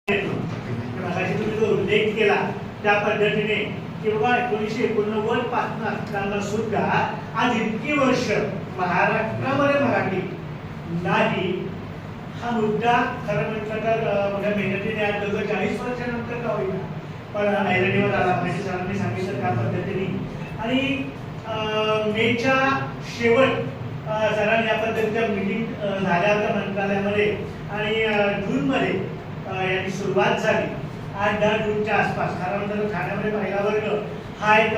तुम्ही जो उल्लेख केला त्या पद्धतीने की बाबा 1989 पासून सुद्धा आज इतकी वर्ष महाराष्ट्रामध्ये मराठी नाही हा मुद्दा खरं म्हटलं तर मोठ्या मेहनतीने आज 40 वर्षानंतर का होईना पण ऐरणीवर आला म्हणजे सरांनी सांगितलं त्या पद्धतीने आणि मेच्या शेवट सरांनी या पद्धतीच्या मीटिंग झाल्या होत्या मंत्रालयामध्ये आणि जूनमध्ये याची सुरुवात झाली 8-10 जूनच्या आसपास. खरं म्हणजे ठाण्यामध्ये पहिला वर्ग हा एक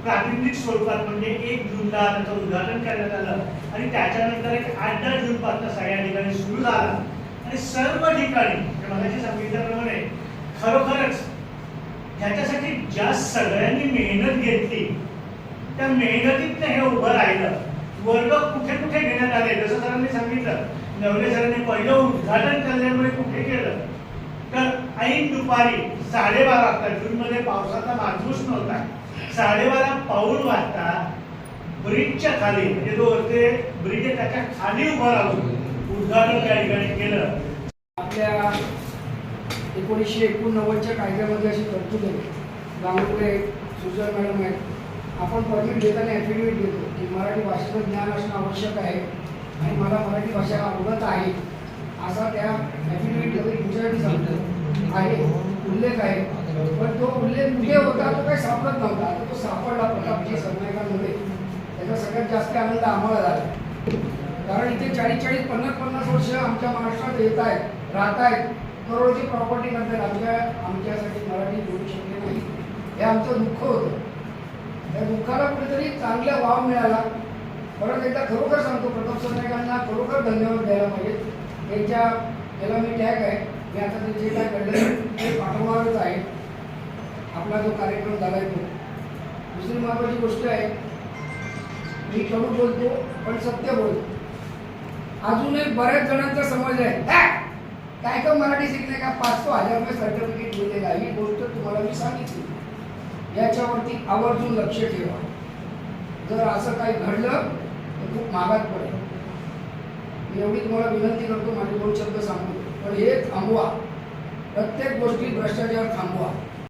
प्रातिनिधिक स्वरूपात म्हणजे 1 जूनला त्याचं उद्घाटन करण्यात आलं आणि त्याच्यानंतर एक 8-10 जूनपासून सगळ्या ठिकाणी सुरू झाला आणि सर्व ठिकाणी मगाशी सांगितल्याप्रमाणे खरोखरच ह्याच्यासाठी ज्या सगळ्यांनी मेहनत घेतली त्या मेहनतीतनं हे उभं राहिलं. वर्ग कुठे कुठे घेण्यात आले जसं सरांनी सांगितलं नवले सरांनी पहिलं उद्घाटन केल्यामुळे कुठे केलं तर ऐन दुपारी 12:30 वाजता जूनमध्ये पावसाचा मागूस नव्हता 12:30 पाऊण वाजता ब्रिजच्या खाली म्हणजे जो वरते ब्रिज आहे त्याच्या खाली उभं राहून उद्घाटन त्या ठिकाणी केलं. आपल्या 1989च्या कायद्यामध्ये अशी तरतूद आहे गांगुर्डे सुजय मॅडम आहेत. आपण परमिट घेताना ॲफिडेविट देतो की मराठी भाषेचं ज्ञान असणं आवश्यक आहे आणि मला मराठी भाषा अवगत आहे असा त्या ॲफिडेविटमध्ये तुमच्यासाठी सांगतो आहे उल्लेख आहे. पण तो उल्लेख कुठे होता तो काही सापडत नव्हता. आता तो सापडला प्रतापजी सरनाईकांमध्ये. त्याचा सगळ्यात जास्त आनंद आम्हाला झाला कारण इथे 40-50 वर्ष आमच्या महाराष्ट्रात येत आहेत राहत आहेत करोडची प्रॉपर्टी करतात. आमच्यासाठी मराठी बोलू शकले नाही हे आमचं दुःख होतं. त्या दुःखाला कुठेतरी चांगला वाव मिळाला. परत एकदा खरोखर सांगतो प्रताप सरनाईकांना खरोखर धन्यवाद द्यायला पाहिजे. त्यांच्या याला मी टॅग आहे मी आता ते जे काय घडलं ते पाठवणारच आहे. आपला जो कार्यक्रम झाला आहे तो. दुसरी महत्त्वाची गोष्ट आहे मी कडू बोलतो पण सत्य बोलतो. अजूनही बऱ्याच जणांचा समज आहे काय का मराठी शिकले का 500-1000 रुपये सर्टिफिकेट मिळेल ही गोष्ट तुम्हाला मी सांगितली. याच्यावरती आवर्जून लक्ष ठेवा. जर असं काही घडलं तर खूप मागात पडेल. मी एवढी तुम्हाला विनंती करतो माझे 2 शब्द सांगतो पण हे थांबवा. प्रत्येक गोष्टीत भ्रष्टाचार थांबवा.